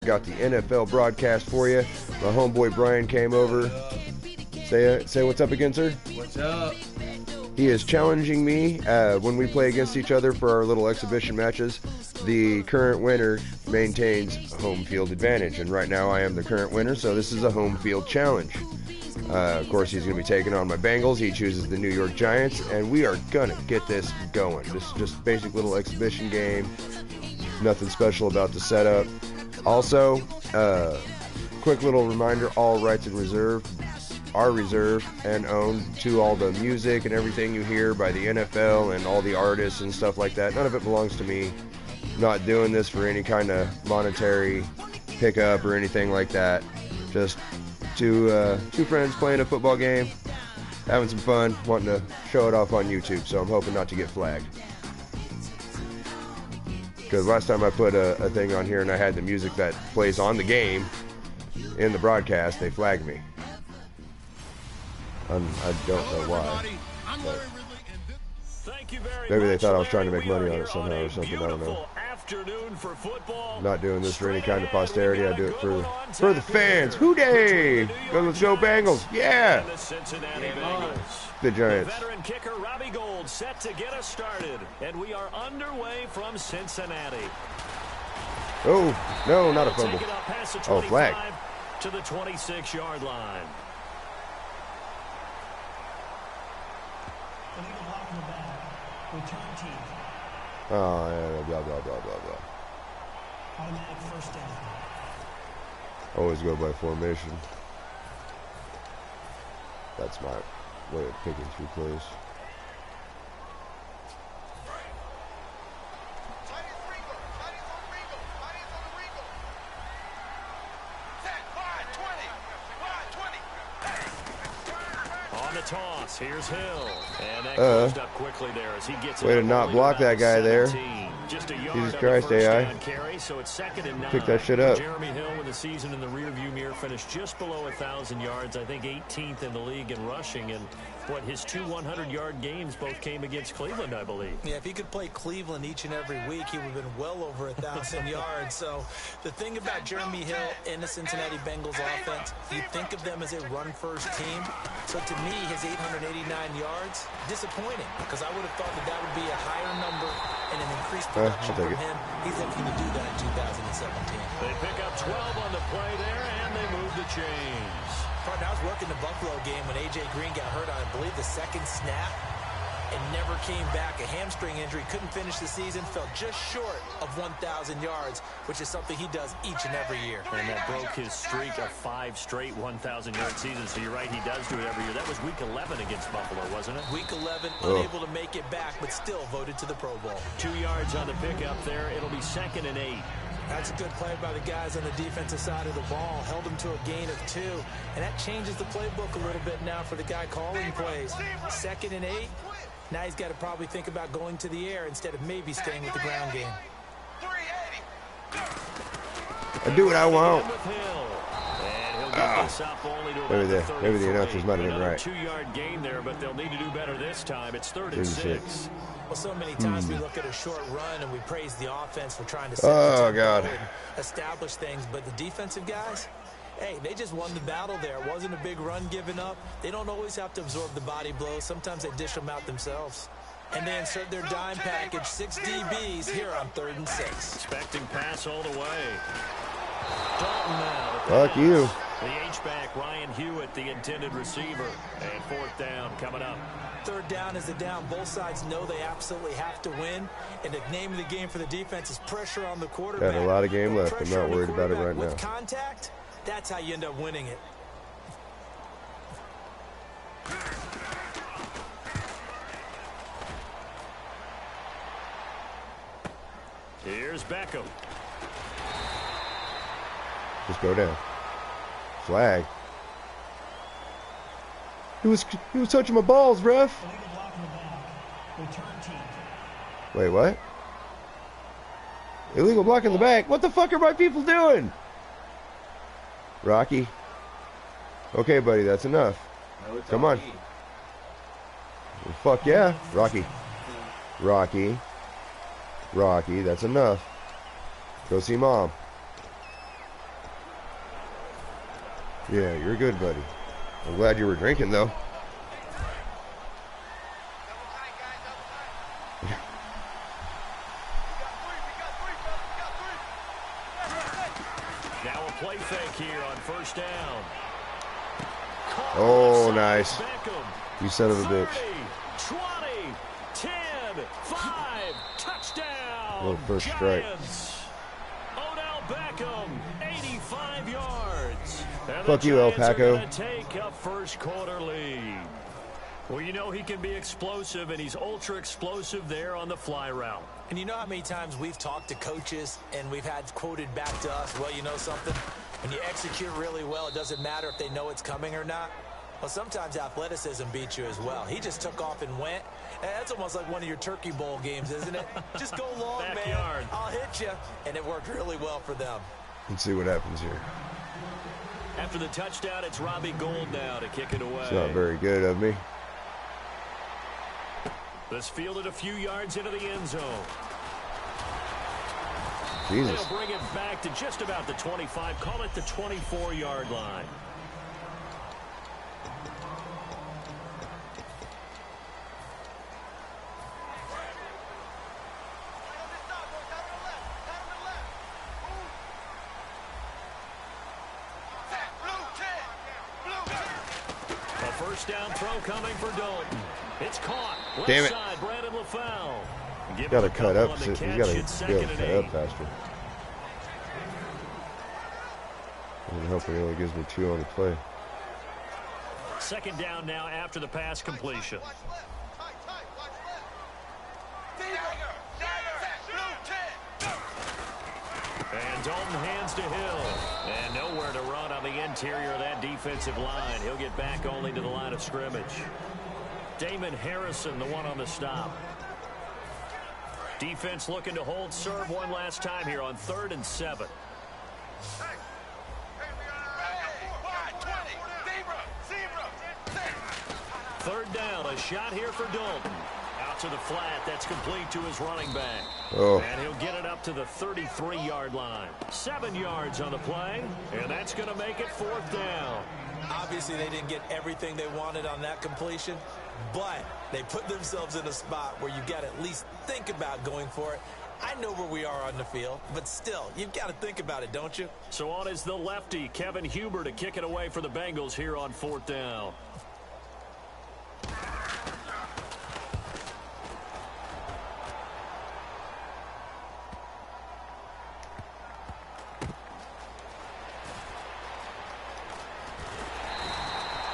got the NFL broadcast for you. My homeboy Brian came over. Say what's up again, sir. What's up? He is challenging me when we play against each other for our little exhibition matches. The current winner maintains home field advantage, and right now I am the current winner, so this is a home field challenge. Of course, he's going to be taking on my Bengals. He chooses the New York Giants, and we are going to get this going. This is just a basic little exhibition game. Nothing special about the setup. Also, quick little reminder, all rights and are reserved and owned to all the music and everything you hear by the NFL and all the artists and stuff like that. None of it belongs to me. Not doing this for any kind of monetary pickup or anything like that. Just two friends playing a football game, having some fun, wanting to show it off on YouTube, so I'm hoping not to get flagged. Because last time I put a thing on here and I had the music that plays on the game in the broadcast, they flagged me. I don't know why. Maybe they thought I was trying to make money on it somehow or something, I don't know. I'm not doing this for any kind of posterity. I do it for the fans. Hoo-day! Let's go Bengals! Yeah! The Giants. Veteran kicker Robbie Gould set to get us started, and we are underway from Cincinnati. Oh, no, not a fumble. Oh, flag. To the 26-yard line. Oh, yeah, blah, blah, blah, blah, blah. Always go by formation. That's my way of picking through plays. Toss. Here's Hill. And that closed up quickly there as he gets way to not block that guy there. Jesus Christ, AI. Carry, so it's 2nd and 9. Pick that shit up. Jeremy Hill with the season in the rearview mirror finished just below 1,000 yards. I think 18th in the league in rushing. And what, his 2 100-yard games both came against Cleveland, I believe. Yeah, if he could play Cleveland each and every week, he would have been well over 1,000 yards. So the thing about Jeremy Hill and the Cincinnati Bengals offense, you think of them as a run-first team. So to me, his 889 yards, disappointing, because I would have thought that would be a higher number and an increased production from him. He's looking to do that in 2017. They pick up 12 on the play there, and they move the chains. Partner, I was working the Buffalo game when A.J. Green got hurt on, I believe, the 2nd snap and never came back. A hamstring injury, couldn't finish the season, fell just short of 1,000 yards, which is something he does each and every year. And that broke his streak of 5 straight 1,000-yard seasons. So you're right, he does do it every year. That was Week 11 against Buffalo, wasn't it? Week 11, unable to make it back, but still voted to the Pro Bowl. 2 yards on the pickup there. It'll be 2nd and 8. That's a good play by the guys on the defensive side of the ball. Held him to a gain of 2. And that changes the playbook a little bit now for the guy calling plays. 2nd and 8. Now he's got to probably think about going to the air instead of maybe staying with the ground game. I do what I want. Maybe the announcers might have been right. 2-yard gain there, but they'll need to do better this time. It's 3rd and 6. Well, so many times we look at a short run and we praise the offense for trying to establish things, but the defensive guys, hey, they just won the battle there. It wasn't a big run given up. They don't always have to absorb the body blows. Sometimes they dish them out themselves. And they insert their dime package, 6 DBs here on 3rd and 6. Expecting pass all the way. Dalton now. Fuck you. The H-back, Ryan Hewitt, the intended receiver. And 4th down coming up. 3rd down is the down. Both sides know they absolutely have to win. And the name of the game for the defense is pressure on the quarterback. Got a lot of game left. I'm not worried about it right now. With contact, that's how you end up winning it. Here's Beckham. Just go down. Flag. He was touching my balls, ref. Wait, what? Illegal block in the back. What the fuck are my people doing? Rocky. Okay, buddy, that's enough. Come on. Well, fuck yeah. Rocky. Rocky, that's enough. Go see Mom. Yeah, you're good, buddy. I'm glad you were drinking, though. Now a play fake here on first down. Oh, nice. Beckham. You son of a 30, bitch. 20, 10, 5, touchdown. Little first strike. Giants. Odell Beckham, 85 yards. And Fuck the you, El Giants are Paco. gonna take a first quarter lead. Well, you know he can be explosive, and he's ultra explosive there on the fly route. And you know how many times we've talked to coaches and we've had quoted back to us, well, you know something? When you execute really well, it doesn't matter if they know it's coming or not. Well, sometimes athleticism beats you as well. He just took off and went. And that's almost like one of your Turkey Bowl games, isn't it? Just go long, Backyard. man. I'll hit you. And it worked really well for them. Let's see what happens here. After the touchdown, it's Robbie Gould now to kick it away. It's not very good of me. This fielded a few yards into the end zone. Jesus. They'll bring it back to just about the 25. Call it the 24-yard line. A first down throw coming for Dalton. It's caught. Left Damn it. side, Brandon LaFell. Give Got to him a cut couple up. on the You catch. got It's to be able second to and cut 8. up faster. I'm hoping he only gives me 2 on the play. Second down now after the pass completion. And Dalton hands to Hill. And nowhere to run on the interior of that defensive line. He'll get back only to the line of scrimmage. Damon Harrison, the one on the stop. Defense looking to hold serve one last time here on 3rd and 7. Third down, a shot here for Dalton. Out to the flat, that's complete to his running back. Oh. And he'll get it up to the 33-yard line. 7 yards on the play, and that's going to make it 4th down. Obviously, they didn't get everything they wanted on that completion, but they put themselves in a spot where you've got to at least think about going for it. I know where we are on the field, but still, you've got to think about it, don't you? So on is the lefty, Kevin Huber, to kick it away for the Bengals here on 4th down.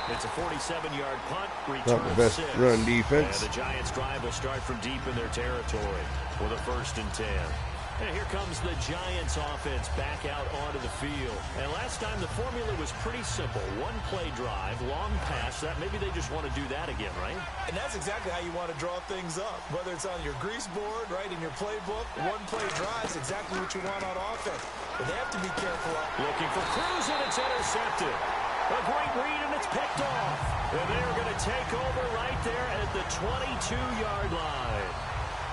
It's a 47-yard punt, return Not the best 6. run defense. And the Giants' drive will start from deep in their territory with a 1st and 10. And here comes the Giants offense back out onto the field. And last time the formula was pretty simple. One play drive, long pass. That maybe they just want to do that again, right? And that's exactly how you want to draw things up. Whether it's on your grease board, right, in your playbook, one play drive is exactly what you want on offense. But they have to be careful. Looking for Cruz, and it's intercepted. A great read, and it's picked off. And they're going to take over right there at the 22-yard line.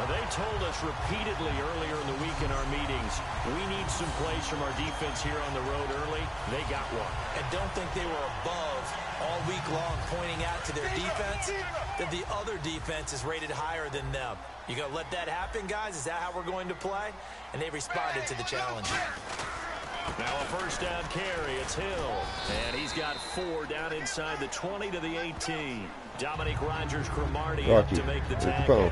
They told us repeatedly earlier in the week in our meetings, we need some plays from our defense here on the road early. They got one. And don't think they were above all week long pointing out to their defense that the other defense is rated higher than them. You going to let that happen, guys? Is that how we're going to play? And they responded to the challenge. Now a first down carry. It's Hill. And he's got 4 down inside the 20 to the 18. Dominique Rodgers-Cromartie up to make the tackle.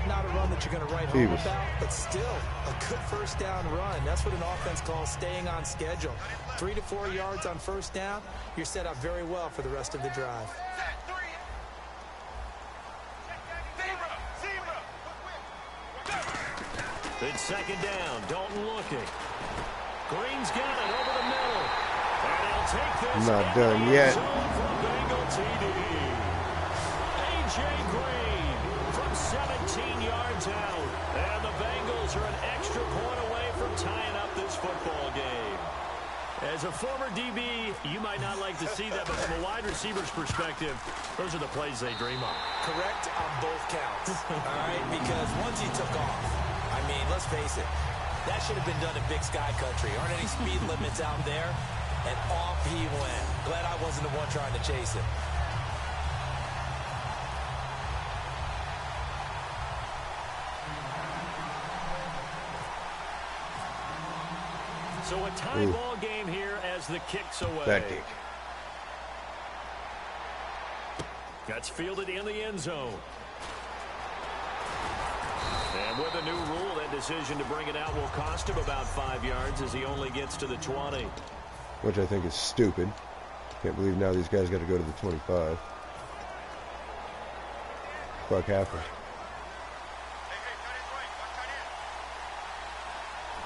Not a run that you're going to write home about, but still a good first down run. That's what an offense calls staying on schedule. 3 to 4 yards on first down. You're set up very well for the rest of the drive. It's second down. Dalton looking. Green's got it over the middle. And he'll take this. Not done yet. Bengal TD. A.J. Green from 17 yards out. And the Bengals are an extra point away from tying up this football game. As a former DB, you might not like to see that, but from a wide receiver's perspective, those are the plays they dream of. Correct on both counts. All right, because once he took off, I mean, let's face it, that should have been done in Big Sky Country. Aren't any speed limits out there? and off he went. Glad I wasn't the one trying to chase him. So a tie ball game here as the kick's away. That kick. That's fielded in the end zone. And with a new rule, that decision to bring it out will cost him about 5 yards as he only gets to the 20. Which I think is stupid. Can't believe now these guys got to go to the 25. Fuck halfway.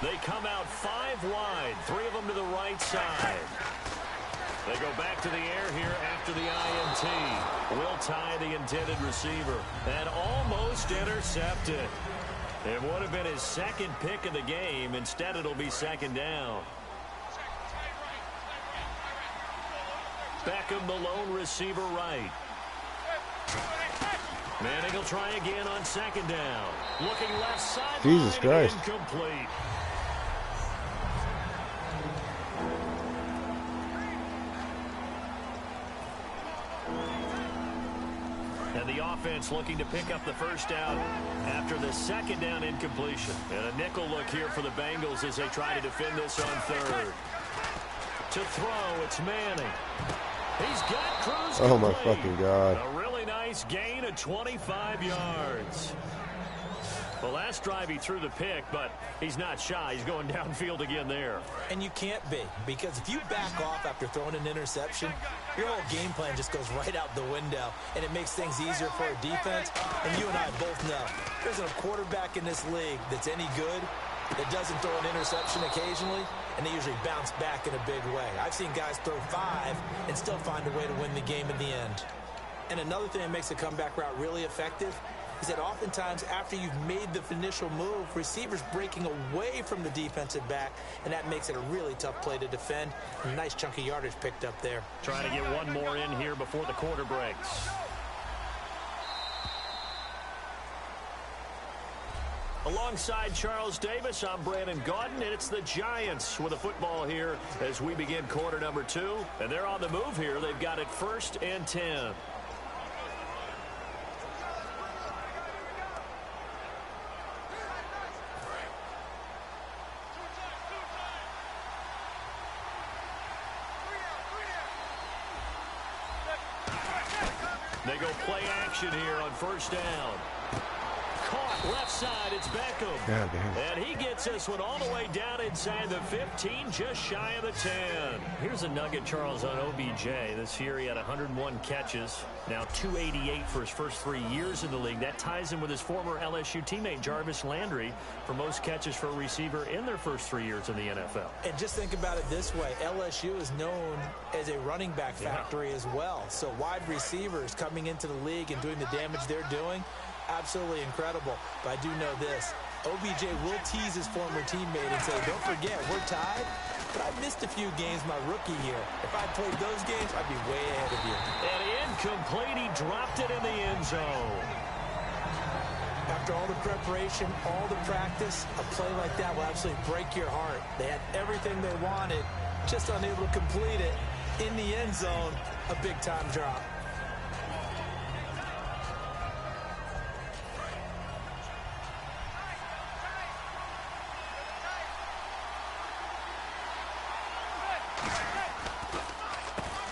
They come out 5 wide, 3 of them to the right side. They go back to the air here after the INT. Will tie the intended receiver. And almost intercepted. It would have been his second pick of the game. Instead, it'll be second down. Beckham, the lone receiver right. Manning will try again on second down. Looking left side. Jesus Christ. Incomplete. And the offense looking to pick up the first down after the second down incompletion. And a nickel look here for the Bengals as they try to defend this on third. To throw, it's Manning. He's got Cruz. Oh my fucking God. A really nice gain of 25 yards. The last drive he threw the pick, but he's not shy. He's going downfield again there. And you can't be, because if you back off after throwing an interception, your whole game plan just goes right out the window, and it makes things easier for a defense. And you and I both know there's a quarterback in this league that's any good that doesn't throw an interception occasionally, and they usually bounce back in a big way. I've seen guys throw 5 and still find a way to win the game in the end. And another thing that makes a comeback route really effective is that oftentimes after you've made the initial move, receivers breaking away from the defensive back, and that makes it a really tough play to defend. A nice chunk of yardage picked up there. Trying to get one more in here before the quarter breaks. Alongside Charles Davis, I'm Brandon Gaudin, and it's the Giants with a football here as we begin quarter number 2. And they're on the move here. They've got it 1st and 10. They go play action here on 1st down. Caught left side, it's Beckham. God damn. And he gets this one all the way down inside the 15, just shy of the 10. Here's a nugget, Charles, on OBJ. This year he had 101 catches, now 288 for his first 3 years in the league. That ties him with his former LSU teammate Jarvis Landry for most catches for a receiver in their first 3 years in the NFL. And just think about it this way. LSU is known as a running back factory as well. So wide receivers coming into the league and doing the damage they're doing, absolutely incredible. But I do know this. OBJ will tease his former teammate and say, don't forget, we're tied, but I missed a few games my rookie year. If I played those games, I'd be way ahead of you. And incomplete, he dropped it in the end zone. After all the preparation, all the practice, a play like that will absolutely break your heart. They had everything they wanted, just unable to complete it. In the end zone, a big-time drop.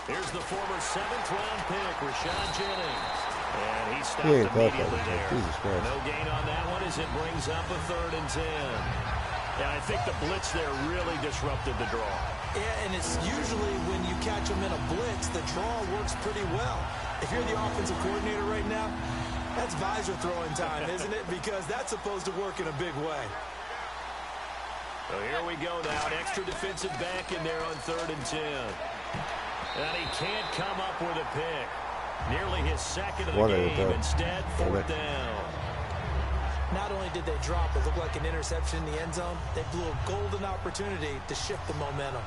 Here's the former 7th-round pick, Rashad Jennings. And he stopped immediately there. No gain on that one as it brings up a 3rd and 10. Yeah, I think the blitz there really disrupted the draw. Yeah, and it's usually when you catch them in a blitz, the draw works pretty well. If you're the offensive coordinator right now, that's visor throwing time, isn't it? Because that's supposed to work in a big way. So here we go now. An extra defensive back in there on 3rd and 10. And he can't come up with a pick. Nearly his second of the game. Instead, 4th down. Not only did they drop, it looked like an interception in the end zone, they blew a golden opportunity to shift the momentum.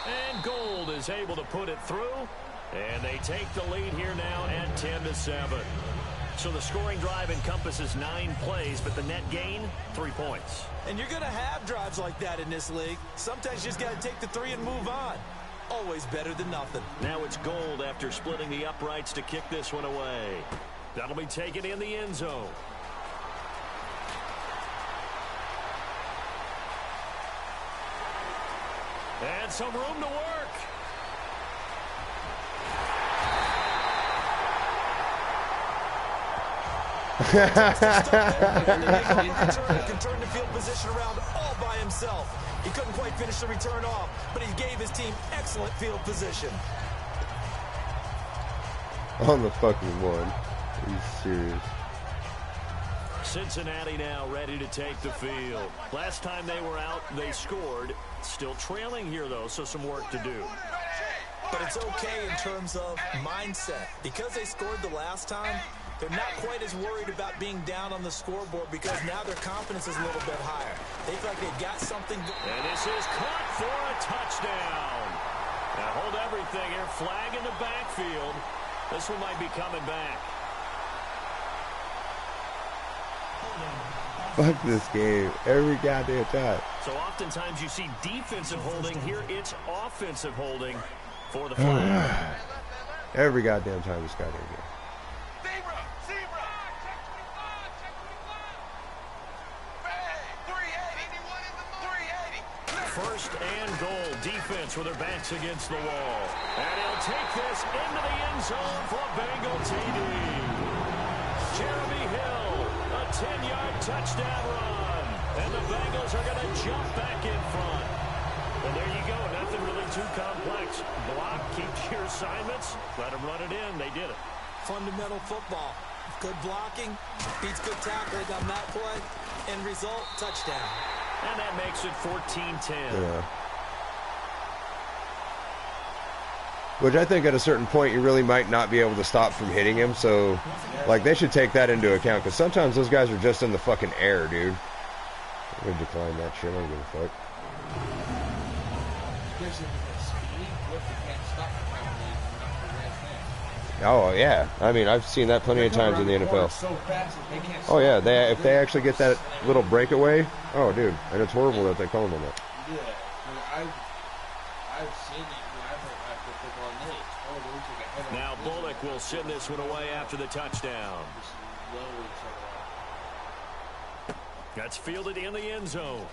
And Gold is able to put it through. And they take the lead here now at 10-7. So the scoring drive encompasses 9 plays, but the net gain, 3 points. And you're going to have drives like that in this league. Sometimes you just got to take the 3 and move on. Always better than nothing. Now it's Gold after splitting the uprights to kick this one away. That'll be taken in the end zone. And some room to work. Can turn the field position around all by himself. He couldn't quite finish the return off, but he gave his team excellent field position. On the fucking one. Are you serious? Cincinnati now ready to take the field. Last time they were out, they scored. Still trailing here, though, so some work to do. But it's okay in terms of mindset. Because they scored the last time, they're not quite as worried about being down on the scoreboard because now their confidence is a little bit higher. They feel like they've got something. And this is caught for a touchdown. Now hold everything here. Flag in the backfield. This one might be coming back. Fuck this game. Every goddamn time. So oftentimes you see defensive holding. Here it's offensive holding for the flag. Every goddamn time this goddamn game. First and goal. Defense with their backs against the wall. And he'll take this into the end zone for a Bengal TD. Jeremy Hill, a 10-yard touchdown run. And the Bengals are going to jump back in front. And there you go. Nothing really too complex. Block, keep your assignments. Let them run it in. They did it. Fundamental football. Good blocking, beats good tackling on that play. End result, touchdown. And that makes it 14-10. Yeah. Which I think at a certain point you really might not be able to stop from hitting him. So, like, they should take that into account. Because sometimes those guys are just in the fucking air, dude. I'm going to decline that shit. I don't give a fuck. Oh, yeah. I mean, I've seen that plenty of times in the NFL. Oh, yeah. If they actually get that little breakaway, oh, dude. And it's horrible that they call them on that. Yeah. I've seen it. I've put football in it. Now Bullock will send this one away after the touchdown. That's fielded in the end zone.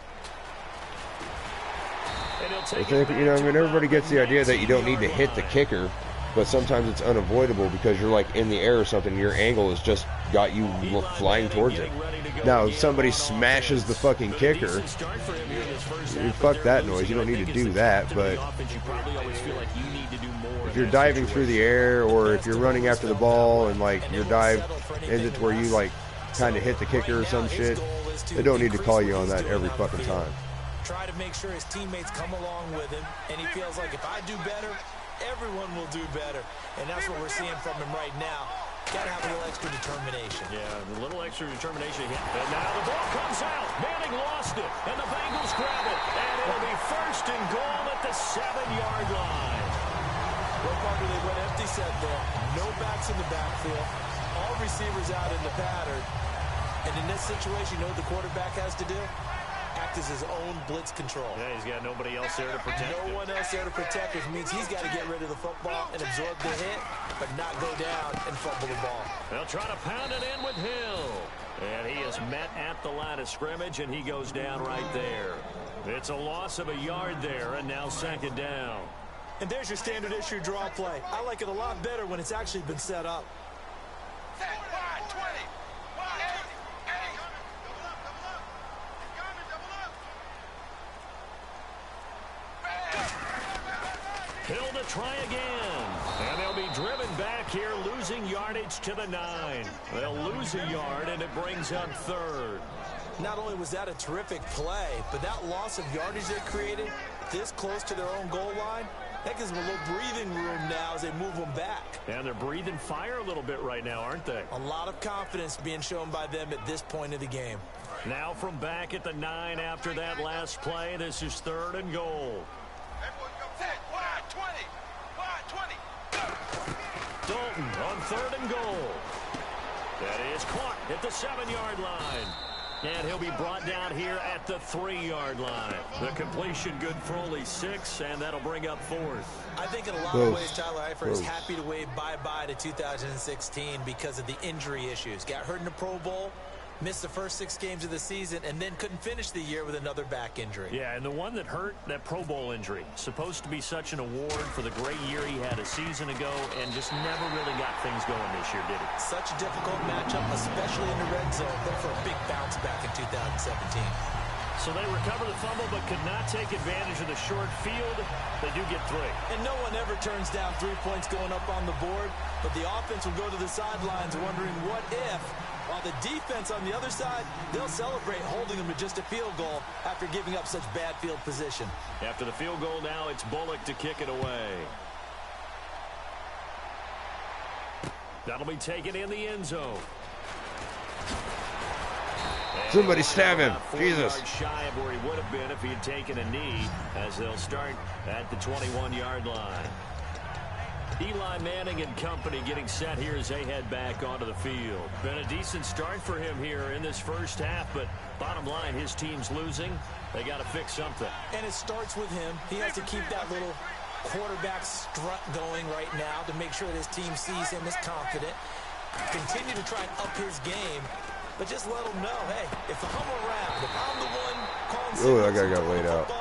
I think, everybody gets the idea that you don't need to hit the kicker, but sometimes it's unavoidable because you're like in the air or something. Your angle has just got you flying towards it. Now, if somebody smashes the fucking kicker, fuck that noise. You don't need to do that, but if you're diving through the air or if you're running after the ball and like your dive ends it to where you like kind of hit the kicker or some shit, they don't need to call you on that every fucking time. Try to make sure his teammates come along with him, and he feels like if I do better, everyone will do better. And that's what we're seeing from him right now. Got to have a little extra determination. Yeah, a little extra determination. And now the ball comes out. Manning lost it, and the Bengals grab it. And it'll be first and goal at the 7-yard line. Well, Parker, they went empty set there. No backs in the backfield. All receivers out in the pattern. And in this situation, you know what the quarterback has to do? Act as his own blitz control. Yeah, he's got nobody else there to protect him. No one else there to protect, which means he's got to get rid of the football and absorb the hit, but not go down and fumble the ball. They'll try to pound it in with Hill. And he is met at the line of scrimmage, and he goes down right there. It's a loss of a yard there, and now second down. And there's your standard issue draw play. I like it a lot better when it's actually been set up. Hill to try again. And they'll be driven back here, losing yardage to the 9. They'll lose a yard, and it brings up third. Not only was that a terrific play, but that loss of yardage they created this close to their own goal line, that gives them a little breathing room now as they move them back. And they're breathing fire a little bit right now, aren't they? A lot of confidence being shown by them at this point of the game. Now from back at the 9 after that last play, this is third and goal. Dalton on third and goal. That is caught at the 7-yard line. And he'll be brought down here at the 3-yard line. The completion good for only 6, and that'll bring up 4th. I think in a lot of ways, Tyler Eifert is happy to wave bye-bye to 2016 because of the injury issues. Got hurt in the Pro Bowl, missed the first 6 games of the season, and then couldn't finish the year with another back injury. Yeah, and the one that hurt, that Pro Bowl injury, supposed to be such an award for the great year he had a season ago, and just never really got things going this year, did he? Such a difficult matchup, especially in the red zone. Look for a big bounce back in 2017. So they recover the fumble but could not take advantage of the short field. They do get 3. And no one ever turns down 3 points going up on the board, but the offense will go to the sidelines wondering what if, while the defense on the other side, they'll celebrate holding them to just a field goal after giving up such bad field position. After the field goal now, it's Bullock to kick it away. That'll be taken in the end zone. Somebody stab him. Jesus. Shy of where he would have been if he had taken a knee, as they'll start at the 21-yard line. Eli Manning and company getting set here as they head back onto the field. Been a decent start for him here in this first half, but bottom line, his team's losing. They got to fix something. And it starts with him. He has to keep that little quarterback strut going right now to make sure that his team sees him as confident. Continue to try and up his game. But just let them know, hey, if I'm around, if I'm the one calling that guy got laid out.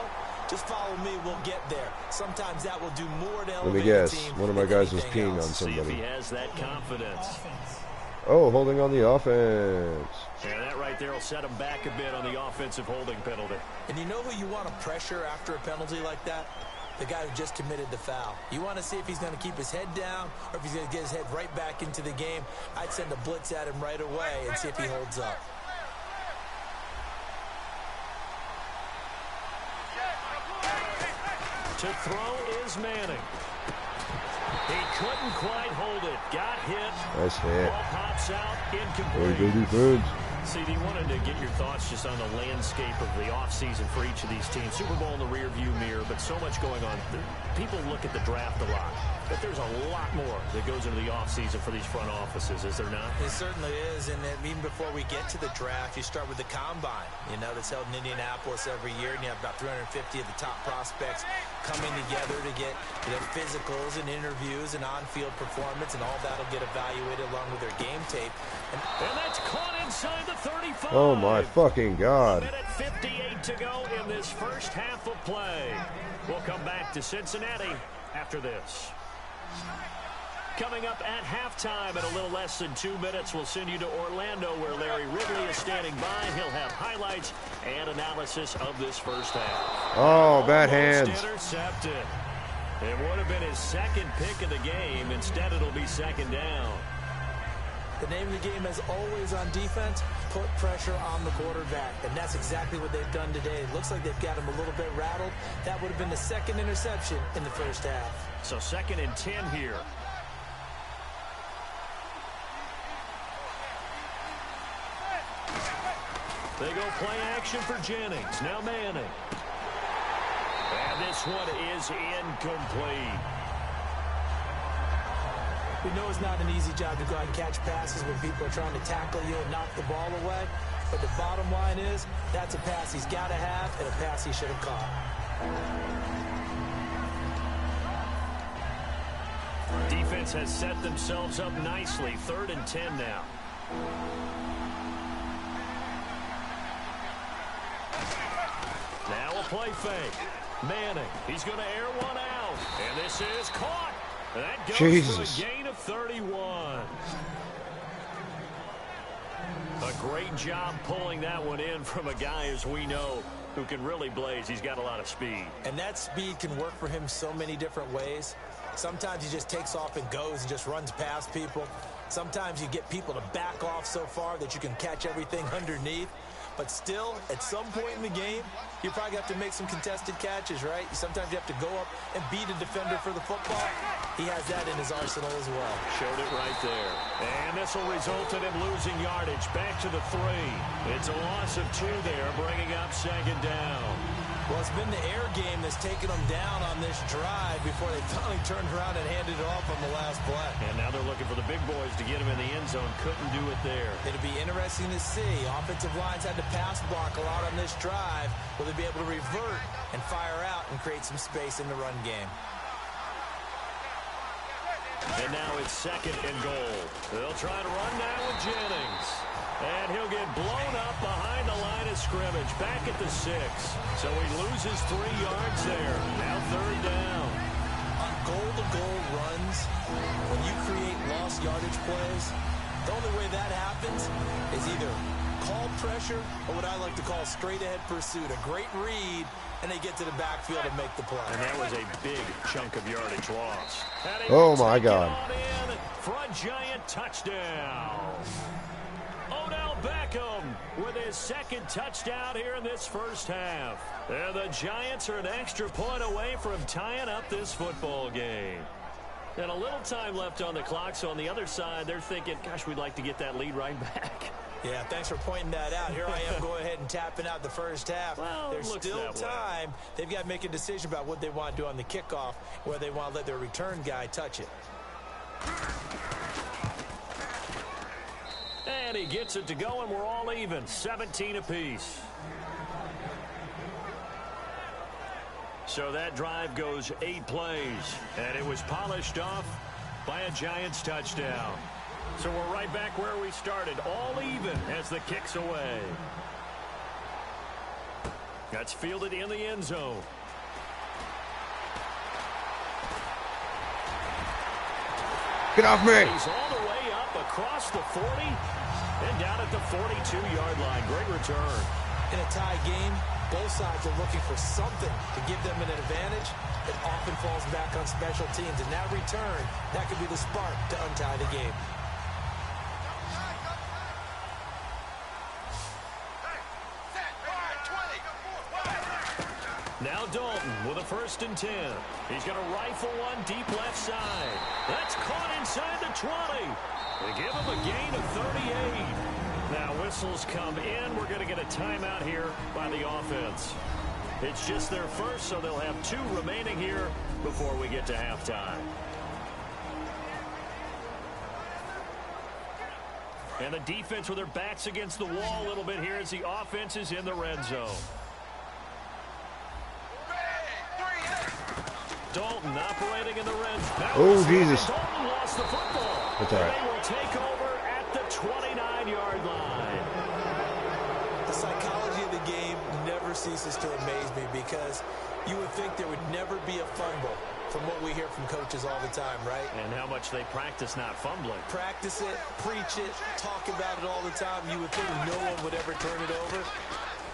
Just follow me, we'll get there. Sometimes that will do more to elevate Let me guess. the team. One of my guys was peeing on See if somebody. he has that confidence. Oh, holding on the offense. Yeah, that right there will set him back a bit on the offensive holding penalty. And you know who you want to pressure after a penalty like that? The guy who just committed the foul. You want to see if he's going to keep his head down or if he's going to get his head right back into the game. I'd send a blitz at him right away and see if he holds up. To throw is Manning. He couldn't quite hold it. Got hit. Nice hit. Ball pops out. Very good Incomplete. defense. CD, wanted to get your thoughts just on the landscape of the offseason for each of these teams. Super Bowl in the rearview mirror, but so much going on. People look at the draft a lot, but there's a lot more that goes into the offseason for these front offices, is there not? It certainly is, and even before we get to the draft, you start with the combine. You know, that's held in Indianapolis every year, and you have about 350 of the top prospects coming together to get physicals and interviews and on-field performance, and all that'll get evaluated along with their game tape. And that's caught inside the 35. Oh, my fucking God. 1:58 to go in this first half of play. We'll come back to Cincinnati after this. Coming up at halftime in a little less than 2 minutes, we'll send you to Orlando where Larry Ridley is standing by. He'll have highlights and analysis of this first half. Oh, bad hands. Intercepted. It would have been his second pick of the game. Instead, it'll be second down. The name of the game, as always on defense, put pressure on the quarterback. And that's exactly what they've done today. It looks like they've got him a little bit rattled. That would have been the second interception in the first half. So 2nd and 10 here. They go play action for Jennings. Now Manning. And this one is incomplete. We know it's not an easy job to go out and catch passes when people are trying to tackle you and knock the ball away. But the bottom line is, that's a pass he's got to have and a pass he should have caught. Defense has set themselves up nicely. 3rd and 10 now. Now a play fake. Manning. He's going to air one out. And this is caught. That goes Jesus. for a gain of 31. A great job pulling that one in from a guy, as we know, who can really blaze. He's got a lot of speed. And that speed can work for him so many different ways. Sometimes he just takes off and goes and just runs past people. Sometimes you get people to back off so far that you can catch everything underneath. But still, at some point in the game, you probably have to make some contested catches, right? Sometimes you have to go up and beat a defender for the football. He has that in his arsenal as well. Showed it right there. And this will result in him losing yardage. Back to the 3. It's a loss of 2 there, bringing up 2nd down. Well, it's been the air game that's taken them down on this drive before they finally turned around and handed it off on the last play. And now they're looking for the big boys to get him in the end zone. Couldn't do it there. It'll be interesting to see. Offensive lines had to pass block a lot on this drive. Will they be able to revert and fire out and create some space in the run game? And now it's 2nd and goal. They'll try to run now with Jennings. And he'll get blown up behind the line of scrimmage. Back at the 6. So he loses 3 yards there. Now 3rd down. On goal-to-goal runs, when you create lost yardage plays, the only way that happens is either call pressure or what I like to call straight-ahead pursuit. A great read, and they get to the backfield and make the play. And that was a big chunk of yardage loss. Oh, my God. For a giant touchdown. Odell Beckham with his 2nd touchdown here in this first half. And the Giants are an extra point away from tying up this football game. And a little time left on the clock, so on the other side, they're thinking, gosh, we'd like to get that lead right back. Yeah, thanks for pointing that out. Here I am going ahead and tapping out the first half. Well, there's still time. They've got to make a decision about what they want to do on the kickoff, where they want to let their return guy touch it. And he gets it to go, and we're all even, 17 apiece. So that drive goes 8 plays, and it was polished off by a Giants touchdown. So we're right back where we started, all even as the kick's away. That's fielded in the end zone. Get off me! He's all the way up across the 40 and down at the 42-yard line. Great return. In a tie game, both sides are looking for something to give them an advantage. It often falls back on special teams. And that return, that could be the spark to untie the game. Now Dalton with a 1st and 10. He's going to rifle one deep left side. That's caught inside the 20. They give him a gain of 38. Now whistles come in. We're going to get a timeout here by the offense. It's just their first, so they'll have 2 remaining here before we get to halftime. And the defense with their backs against the wall a little bit here as the offense is in the red zone. Dalton operating in the red zone. Oh, Jesus. Dalton lost the football. That's all right. They will take over at the 29-yard line. The psychology of the game never ceases to amaze me because you would think there would never be a fumble from what we hear from coaches all the time, right? And how much they practice not fumbling. Practice it, preach it, talk about it all the time. You would think no one would ever turn it over.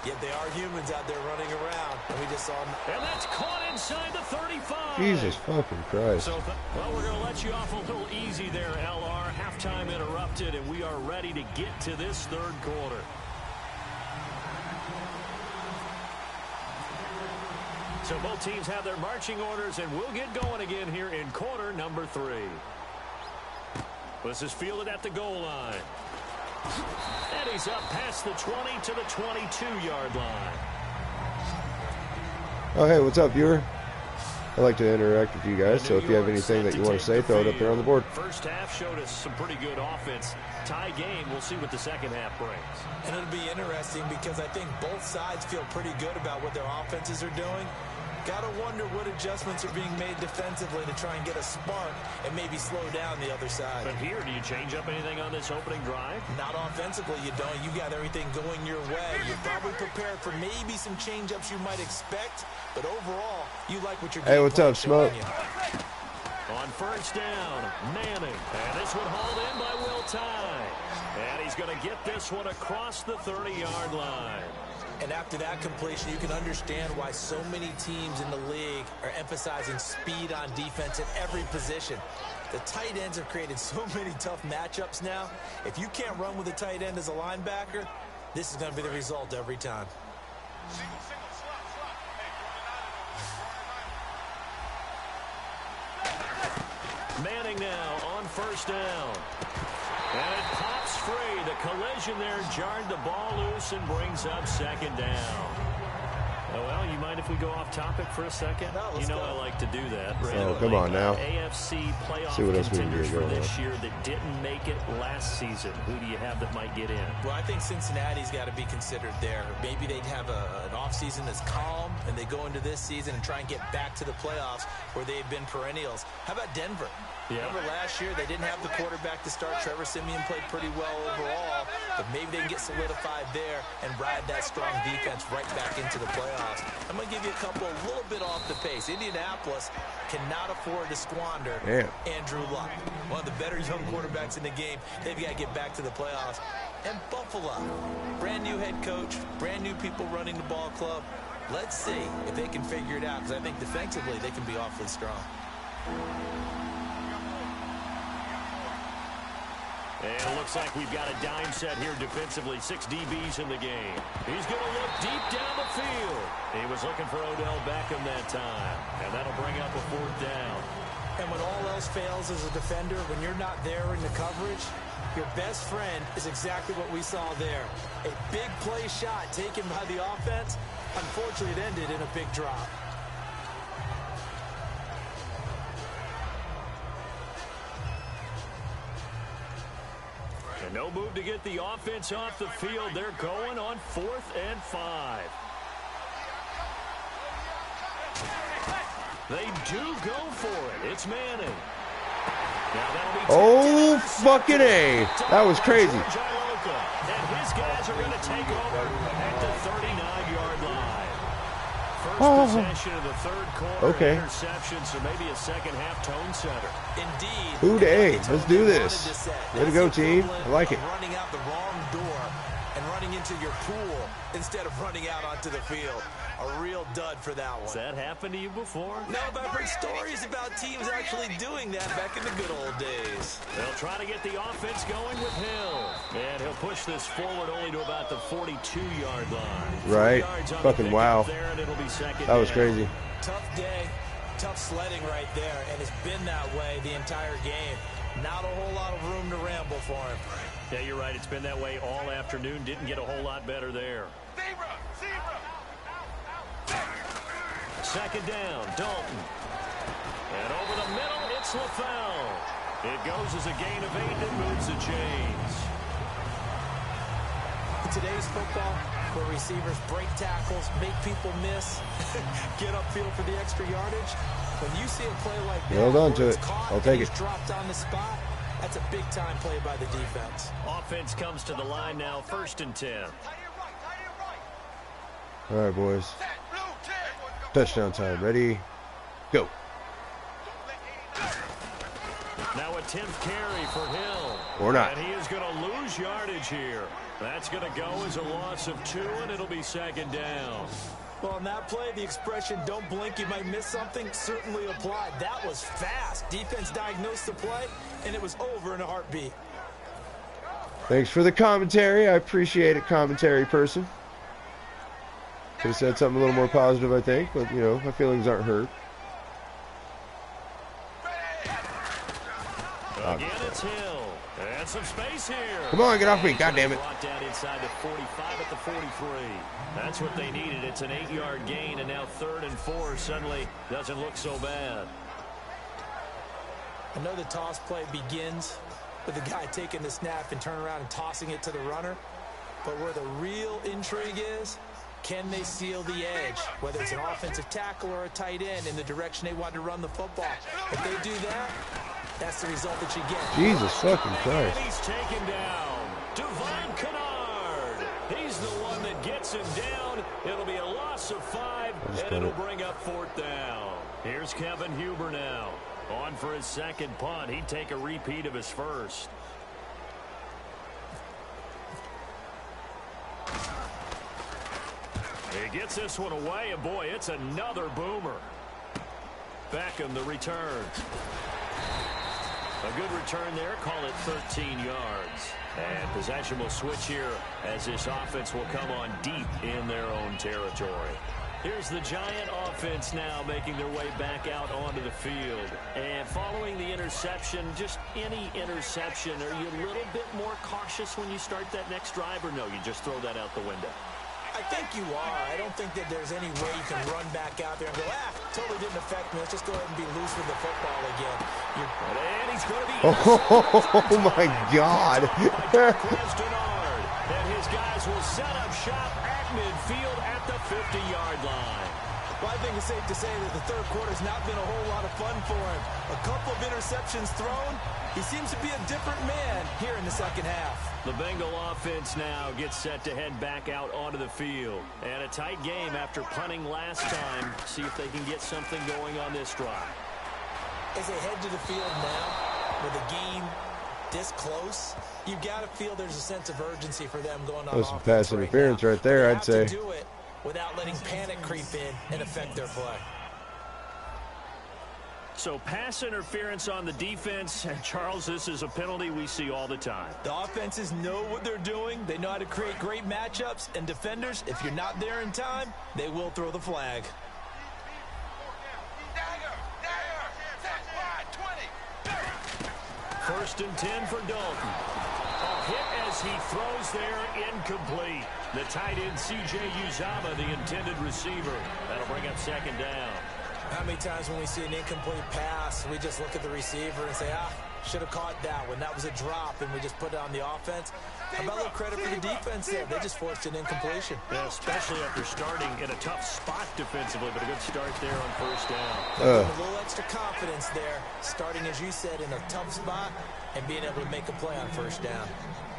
Yet they are humans out there running around. And we just saw them. And that's caught inside the 35. Jesus fucking Christ. So, well, we're going to let you off a little easy there, LR. Halftime interrupted, and we are ready to get to this 3rd quarter. So both teams have their marching orders, and we'll get going again here in quarter number 3. This is fielded at the goal line. And he's up past the 20 to the 22-yard line. Oh, hey, what's up, viewer? I like to interact with you guys, so if you have anything that you want to say, throw it up there on the board. First half showed us some pretty good offense. Tie game, we'll see what the second half brings. And it'll be interesting because I think both sides feel pretty good about what their offenses are doing. Got to wonder what adjustments are being made defensively to try and get a spark and maybe slow down the other side. But here, do you change up anything on this opening drive? Not offensively, you don't. You got everything going your way. You're probably prepared for maybe some change-ups you might expect, but overall, you like what you're doing. Hey, what's up, Smoke? On first down, Manning. And this one hauled in by Will Tye. And he's going to get this one across the 30-yard line. And after that completion, you can understand why so many teams in the league are emphasizing speed on defense at every position. The tight ends have created so many tough matchups now. If you can't run with a tight end as a linebacker, this is going to be the result every time. Manning now on first down. And it pops free. The collision there jarred the ball loose and brings up 2nd down. Oh, well, you might have if we go off topic for a second? No, let's you know go. I like to do that. Oh, come on now. AFC playoff See what else we can do contenders for going this on. year that didn't make it last season. Who do you have that might get in? Well, I think Cincinnati's got to be considered there. Maybe they'd have an offseason that's calm, and they go into this season and try and get back to the playoffs where they've been perennials. How about Denver? Yeah. Remember last year, they didn't have the quarterback to start. Trevor Siemian played pretty well overall, but maybe they can get solidified there and ride that strong defense right back into the playoffs. I'm going to give you a couple a little bit off the pace. Indianapolis cannot afford to squander Andrew Luck, one of the better young quarterbacks in the game. They've got to get back to the playoffs. And Buffalo, brand new head coach, brand new people running the ball club. Let's see if they can figure it out, because I think defensively they can be awfully strong. And it looks like we've got a dime set here defensively. 6 DBs in the game. He's going to look deep down the field. He was looking for Odell Beckham that time. And that'll bring up a 4th down. And when all else fails as a defender, when you're not there in the coverage, your best friend is exactly what we saw there. A big play shot taken by the offense. Unfortunately, it ended in a big drop. And no move to get the offense off the field. They're going on 4th and 5. They do go for it. It's Manning. Now that'll be Oh, fucking A. That was crazy. And his guys are going to take over at the 39-yard line. First possession of the 3rd quarter. Okay. Interception, so maybe a second-half tone setter. Indeed. Who to A? Let's do this. Way to go, team. I like it. Running out the wrong door and running into your pool instead of running out onto the field. A real dud for that one. Has that happened to you before? No, but I've heard stories about teams actually doing that back in the good old days. They'll try to get the offense going with Hill. And he'll push this forward only to about the 42-yard line. Right. Fucking wow. There, and it'll be second That was down. crazy. Tough day, tough sledding right there, and it's been that way the entire game. Not a whole lot of room to ramble for him. Yeah, you're right. It's been that way all afternoon. Didn't get a whole lot better there. Second down, Dalton. And over the middle, it's LaFell. It goes as a gain of 8 and moves the chains. In today's football, where receivers break tackles, make people miss, get upfield for the extra yardage, when you see a play like that, Hold on where to it's it. caught I'll take and it. he's dropped on the spot, that's a big-time play by the defense. Offense comes to the line now, 1st and 10. All right, boys. Touchdown time. Ready? Go. Now a 10th carry for Hill. Or not. And he is going to lose yardage here. That's going to go as a loss of 2, and it'll be second down. Well, on that play, the expression, don't blink, you might miss something, certainly applied. That was fast. Defense diagnosed the play, and it was over in a heartbeat. Thanks for the commentary. I appreciate it, commentary person. Could have said something a little more positive, I think, but, you know, my feelings aren't hurt. Again, it's Hill. And some space here. Come on, get off me. God damn it. Brought down inside the 45 at the 43. That's what they needed. It's an 8-yard gain, and now 3rd and 4 suddenly doesn't look so bad. I know the toss play begins with the guy taking the snap and turning around and tossing it to the runner. But where the real intrigue is, can they seal the edge, whether it's an offensive tackle or a tight end, in the direction they want to run the football? If they do that, that's the result that you get. Jesus fucking Christ. And he's taken down. Devon Kennard. He's the one that gets him down. It'll be a loss of 5, and it'll bring up 4th down. Here's Kevin Huber now. On for his second punt. He'd take a repeat of his first. He gets this one away, and boy, it's another boomer. Beckham, the return. A good return there. Call it 13 yards. And possession will switch here as this offense will come on deep in their own territory. Here's the Giant offense now making their way back out onto the field. And following the interception, just any interception, are you a little bit more cautious when you start that next drive, or no, you just throw that out the window? I think you are. I don't think that there's any way you can run back out there and go, totally didn't affect me. Let's just go ahead and be loose with the football again. And he's going to be... Oh, my God. And his guys will set up shop at midfield at the 50-yard line. Well, I think it's safe to say that the third quarter's not been a whole lot of fun for him. A couple of interceptions thrown. He seems to be a different man here in the second half. The Bengal offense now gets set to head back out onto the field. And a tight game after punting last time. See if they can get something going on this drive. As they head to the field now, with a game this close, you've got to feel there's a sense of urgency for them going on offense. That's some pass interference right there, I'd say. Do it without letting panic creep in and affect their play. So pass interference on the defense, and Charles, this is a penalty we see all the time. The offenses know what they're doing. They know how to create great matchups, and defenders, if you're not there in time, they will throw the flag. First and 10 for Dalton. A hit as he throws there, incomplete. The tight end, C.J. Uzama, the intended receiver. That'll bring up second down. How many times when we see an incomplete pass, we just look at the receiver and say, should have caught that one. That was a drop, and we just put it on the offense. How about a little credit for the defense there? They just forced an incompletion. Yeah, especially after starting in a tough spot defensively, but a good start there on first down. A little extra confidence there, starting, as you said, in a tough spot and being able to make a play on first down.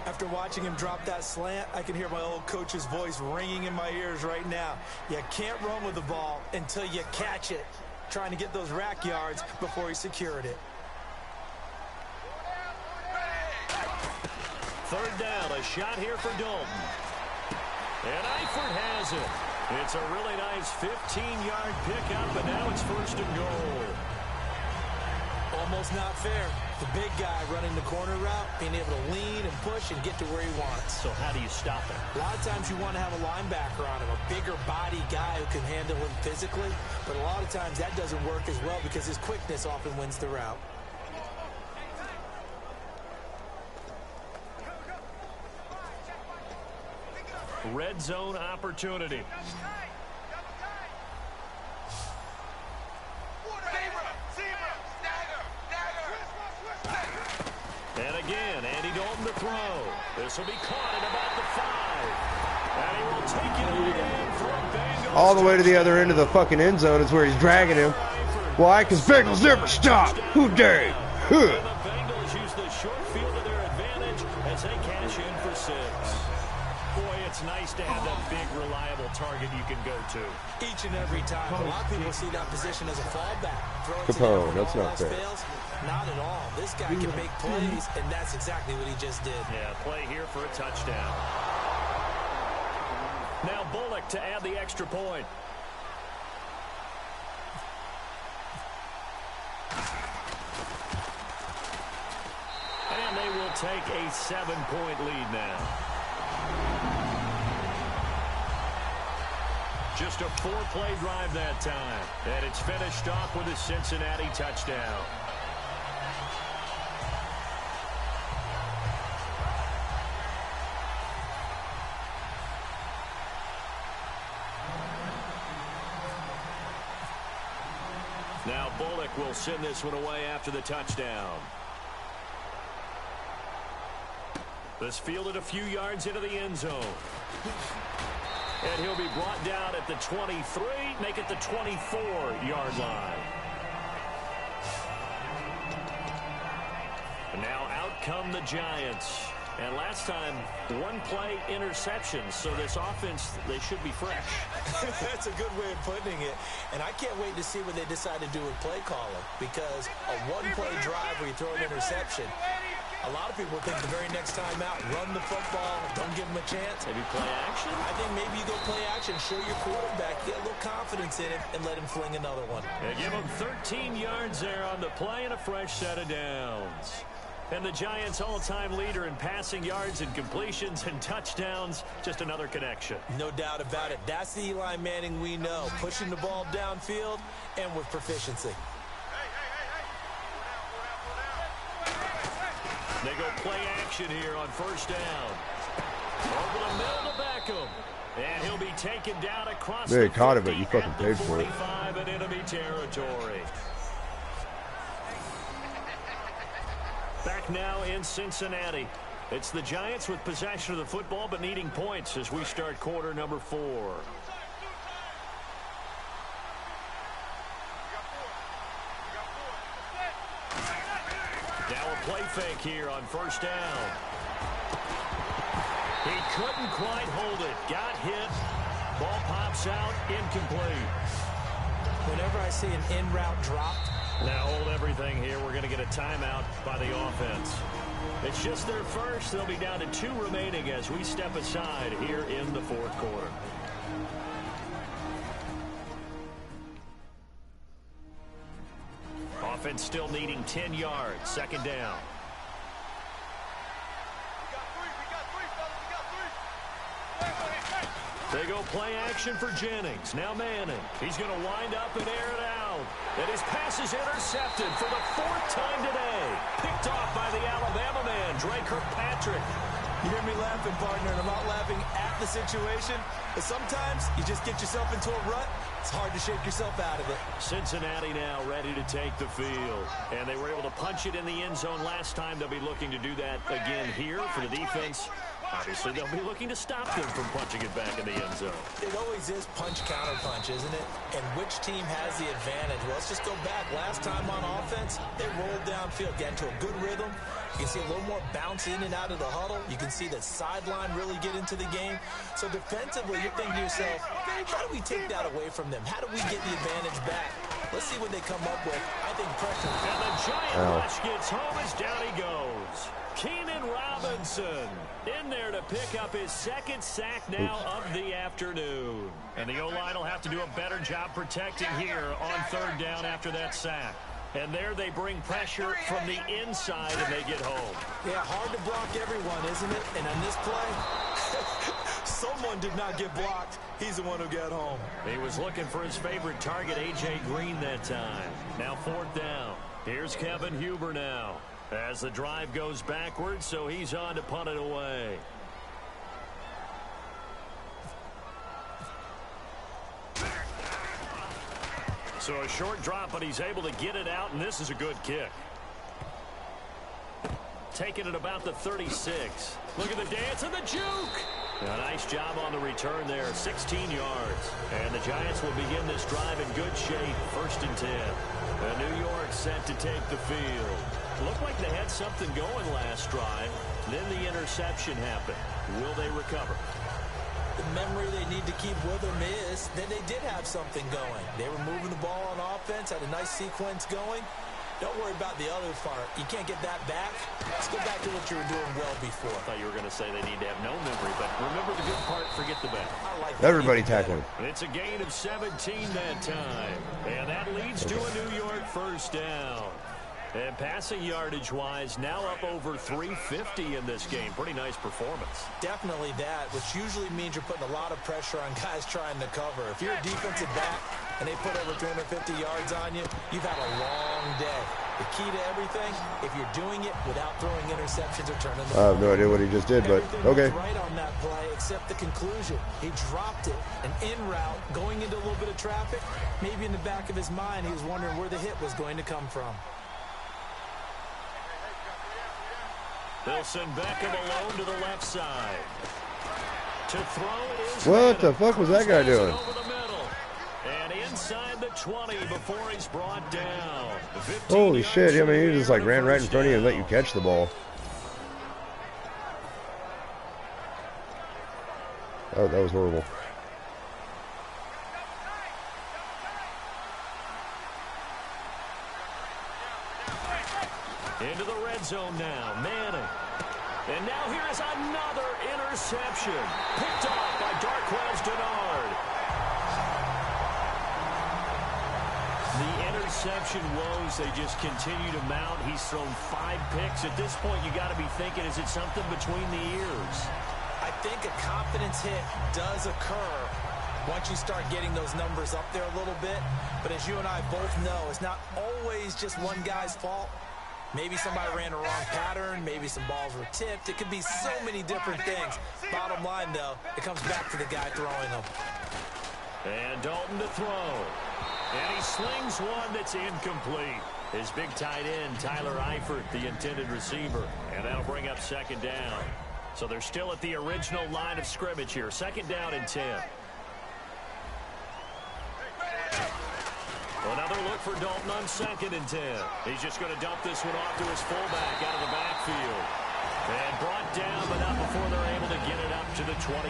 After watching him drop that slant, I can hear my old coach's voice ringing in my ears right now. You can't run with the ball until you catch it, trying to get those rack yards before he secured it. Third down, a shot here for Dalton. And Eifert has it. It's a really nice 15-yard pickup, and now it's first and goal. Almost not fair. The big guy running the corner route, being able to lean and push and get to where he wants. So how do you stop him? A lot of times you want to have a linebacker on him, a bigger body guy who can handle him physically. But a lot of times that doesn't work as well because his quickness often wins the route. Red zone opportunity. And again, Andy Dalton to throw. This will be caught at about the 5. And he will take it away from Bengals. All the way to the other end of the fucking end zone is where he's dragging him. Why? Because Bengals never stop. Who dare? The Bengals use the short field to their advantage as they cash in for 6. Boy, it's nice to have that big, reliable target you can go to. Each and every time. A lot of people see that position as a fallback. Capone, that's not fair. Fails. Not at all. This guy can make plays, and that's exactly what he just did. Yeah, play here for a touchdown. Now Bullock to add the extra point. And they will take a 7-point lead now. Just a 4-play drive that time. And it's finished off with a Cincinnati touchdown. Now Bullock will send this one away after the touchdown. This fielded a few yards into the end zone. And he'll be brought down at the 23, make it the 24-yard line. And now out come the Giants. And last time, 1-play interception. So this offense, they should be fresh. That's a good way of putting it. And I can't wait to see what they decide to do with play calling. Because a 1-play drive where you throw an interception, a lot of people think the very next time out, run the football, don't give them a chance. Maybe play action? I think maybe you go play action, show your quarterback, get a little confidence in him, and let him fling another one. And give him 13 yards there on the play and a fresh set of downs. And the Giants' all-time leader in passing yards and completions and touchdowns, just another connection. No doubt about it. That's the Eli Manning we know, pushing the ball downfield and with proficiency. They go play action here on first down. Over the middle to Beckham. And he'll be taken down across They the caught it, 50 but you fucking at the paid for it. 45 in enemy territory. Back now in Cincinnati. It's the Giants with possession of the football but needing points as we start quarter number 4. Now a play fake here on first down. He couldn't quite hold it. Got hit. Ball pops out. Incomplete. Whenever I see an in-route dropped. Now hold everything here. We're going to get a timeout by the offense. It's just their first. They'll be down to 2 remaining as we step aside here in the fourth quarter. Offense still needing 10 yards. Second down. They go play action for Jennings. Now Manning. He's going to wind up and air it out. And his pass is intercepted for the 4th time today. Picked off by the Alabama man, Dre Kirkpatrick. You hear me laughing, partner, and I'm not laughing at the situation. But sometimes you just get yourself into a rut. It's hard to shake yourself out of it. Cincinnati now ready to take the field. And they were able to punch it in the end zone last time. They'll be looking to do that again here for the defense. Obviously, they'll be looking to stop them from punching it back in the end zone. It always is punch-counter-punch, isn't it? And which team has the advantage? Well, let's just go back. Last time on offense, they rolled downfield, get into a good rhythm. You can see a little more bounce in and out of the huddle. You can see the sideline really get into the game. So defensively, you're thinking to yourself, how do we take that away from them? How do we get the advantage back? Let's see what they come up with. I think pressure. And the Giant rush gets home as down he goes. Keenan Robinson in there to pick up his 2nd sack now of the afternoon. And the O-line will have to do a better job protecting here on 3rd down after that sack. And there they bring pressure from the inside and they get home. Yeah, hard to block everyone, isn't it? And on this play, someone did not get blocked. He's the one who got home. He was looking for his favorite target, A.J. Green, that time. Now 4th down. Here's Kevin Huber now. As the drive goes backwards, so he's on to punt it away. So a short drop, but he's able to get it out, and this is a good kick. Taking it about the 36. Look at the dance and the juke. A nice job on the return there, 16 yards. And the Giants will begin this drive in good shape, 1st and 10. And New York set to take the field. Looked like they had something going last drive. Then the interception happened. Will they recover? The memory they need to keep with them is that they did have something going. They were moving the ball on offense, had a nice sequence going. Don't worry about the other part. You can't get that back. Let's go back to what you were doing well before. I thought you were going to say they need to have no memory, but remember the good part, forget the bad. I like Everybody tackling. It's a gain of 17 that time. And that leads to a New York 1st down. And passing yardage-wise, now up over 350 in this game. Pretty nice performance. Definitely that, which usually means you're putting a lot of pressure on guys trying to cover. If you're a defensive back and they put over 350 yards on you, you've had a long day. The key to everything, if you're doing it without throwing interceptions or turning the ball. I have no idea what he just did, but okay. Right on that play, except the conclusion. He dropped it, an in route, going into a little bit of traffic. Maybe in the back of his mind, he was wondering where the hit was going to come from. They'll send Beckham alone to the left side. To throw is What the fuck was that guy doing? over the middle. And inside the 20 before he's brought down. Holy shit, I mean, he just like ran right in front of you and let you catch the ball. Oh, that was horrible. Into the red zone now, Manning. And now here is another interception. Picked off by Darquez Denard. The interception woes, they just continue to mount. He's thrown 5 picks. At this point, you got to be thinking, is it something between the ears? I think a confidence hit does occur once you start getting those numbers up there a little bit. But as you and I both know, it's not always just one guy's fault. Maybe somebody ran a wrong pattern. Maybe some balls were tipped. It could be so many different things. Bottom line, though, it comes back to the guy throwing them. And Dalton to throw. And he slings one that's incomplete. His big tight end, Tyler Eifert, the intended receiver. And that'll bring up second down. So they're still at the original line of scrimmage here. Second down and 10. Another look for Dalton on second and 10. He's just going to dump this one off to his fullback out of the backfield. And brought down, but not before they're able to get it up to the 25.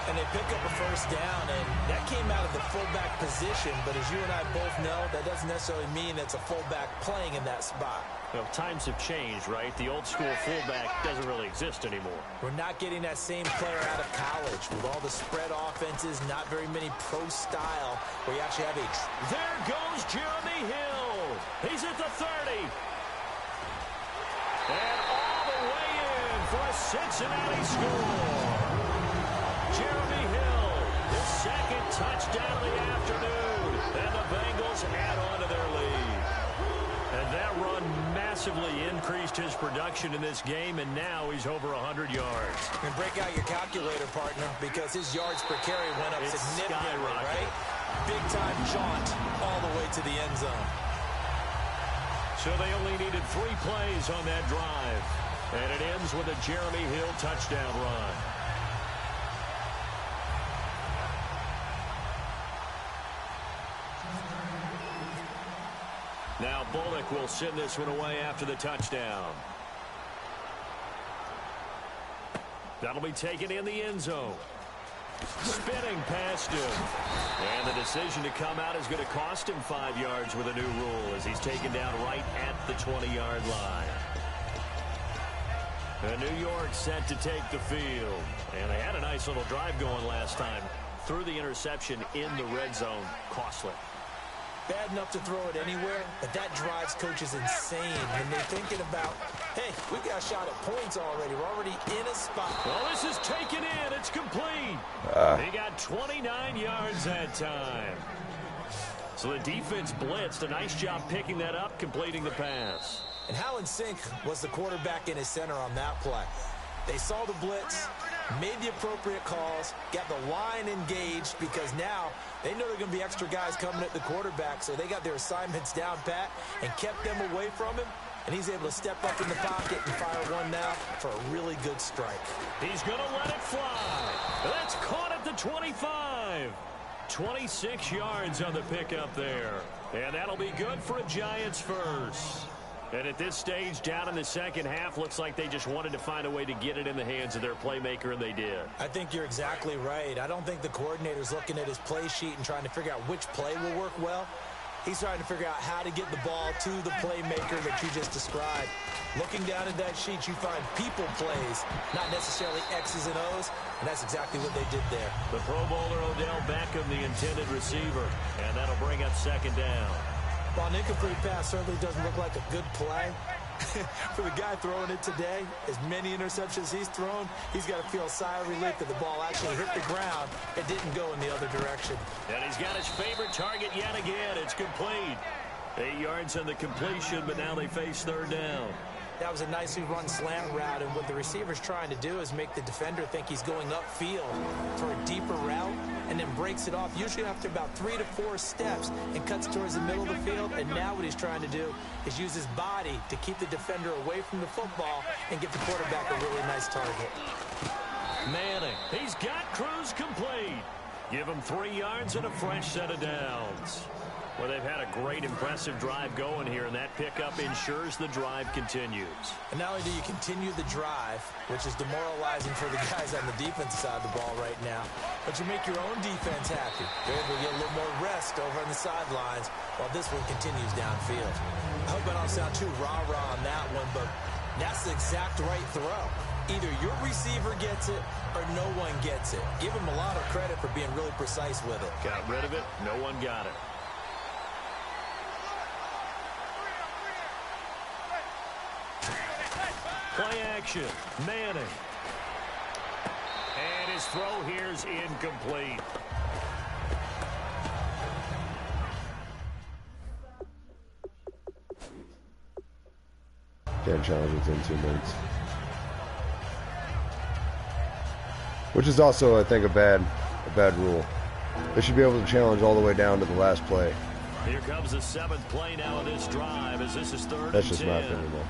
And they pick up a first down, and that came out of the fullback position. But as you and I both know, that doesn't necessarily mean it's a fullback playing in that spot. Well, times have changed, right? The old school fullback doesn't really exist anymore. We're not getting that same player out of college with all the spread offenses, not very many pro style, where you actually have a... There goes Jeremy Hill. He's at the 30. And all the way in for a Cincinnati score. Jeremy Hill, his second touchdown of the afternoon. And the Bengals add on to their lead. And that run massively increased his production in this game, and now he's over 100 yards. And break out your calculator, partner, because his yards per carry went up significantly, right? Big-time jaunt all the way to the end zone. So they only needed 3 plays on that drive. And it ends with a Jeremy Hill touchdown run. Now Bullock will send this one away after the touchdown. That'll be taken in the end zone. Spinning past him. And the decision to come out is going to cost him 5 yards with a new rule as he's taken down right at the 20-yard line. And New York set to take the field. And they had a nice little drive going last time. Threw the interception in the red zone. Costly. Bad enough to throw it anywhere, but that drives coaches insane when they're thinking about, hey, we got a shot at points already. We're already in a spot. Well, this is taken in. It's complete. He got 29 yards that time. So the defense blitzed. A nice job picking that up, completing the pass. And Challange Sink was the quarterback in his center on that play. They saw the blitz, made the appropriate calls, got the line engaged because now they know they're going to be extra guys coming at the quarterback, so they got their assignments down pat and kept them away from him, and he's able to step up in the pocket and fire one now for a really good strike. He's going to let it fly. That's caught at the 25. 26 yards on the pickup there, and that'll be good for a Giants first. And at this stage, down in the second half, looks like they just wanted to find a way to get it in the hands of their playmaker, and they did. I think you're exactly right. I don't think the coordinator's looking at his play sheet and trying to figure out which play will work well. He's trying to figure out how to get the ball to the playmaker that you just described. Looking down at that sheet, you find people plays, not necessarily X's and O's, and that's exactly what they did there. The Pro Bowler Odell Beckham, the intended receiver, and that'll bring up second down. While an incomplete pass certainly doesn't look like a good play, for the guy throwing it today, as many interceptions he's thrown, he's got to feel a sigh of relief that the ball actually hit the ground. It didn't go in the other direction. And he's got his favorite target yet again. It's complete. 8 yards on the completion, but now they face third down. That was a nicely run slant route, and what the receiver's trying to do is make the defender think he's going upfield for a deeper route, and then breaks it off, usually after about 3 to 4 steps, and cuts towards the middle of the field. And now what he's trying to do is use his body to keep the defender away from the football and give the quarterback a really nice target. Manning, he's got Cruz complete. Give him 3 yards and a fresh set of downs. Well, they've had a great, impressive drive going here, and that pickup ensures the drive continues. And not only do you continue the drive, which is demoralizing for the guys on the defensive side of the ball right now, but you make your own defense happy. They're able to get a little more rest over on the sidelines while this one continues downfield. I hope I don't sound too rah-rah on that one, but that's the exact right throw. Either your receiver gets it or no one gets it. Give him a lot of credit for being really precise with it. Got rid of it. No one got it. Play action. Manning. And his throw here is incomplete. Can't challenge within 2 minutes. Which is also, I think, a bad rule. They should be able to challenge all the way down to the last play. Here comes the 7th play now of this drive as this is 3rd That's and just 10. my opinion, though.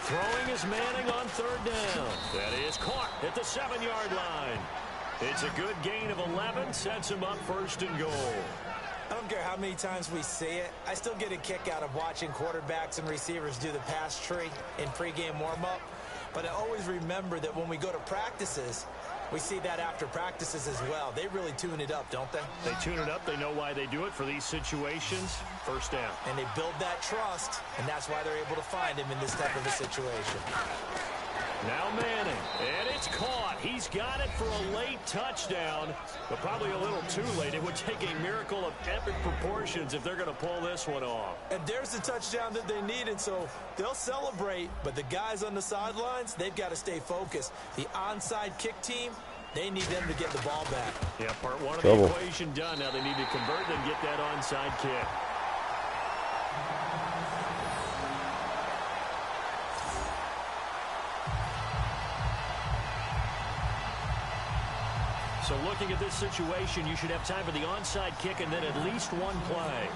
Throwing is Manning on 3rd down. That is caught at the 7-yard line. It's a good gain of 11, sets him up 1st and goal. I don't care how many times we see it. I still get a kick out of watching quarterbacks and receivers do the pass tree in pregame warm-up. But I always remember that when we go to practices, we see that after practices as well. They really tune it up, don't they? They tune it up. They know why they do it for these situations. 1st down. And they build that trust, and that's why they're able to find him in this type of a situation. Now Manning, and it's caught. He's got it for a late touchdown, but probably a little too late. It would take a miracle of epic proportions if they're going to pull this one off. And there's the touchdown that they needed, so they'll celebrate. But the guys on the sidelines, they've got to stay focused. The onside kick team, they need them to get the ball back. Yeah, part 1 of the equation done. Now they need to convert and get that onside kick. So looking at this situation, you should have time for the onside kick and then at least 1 play.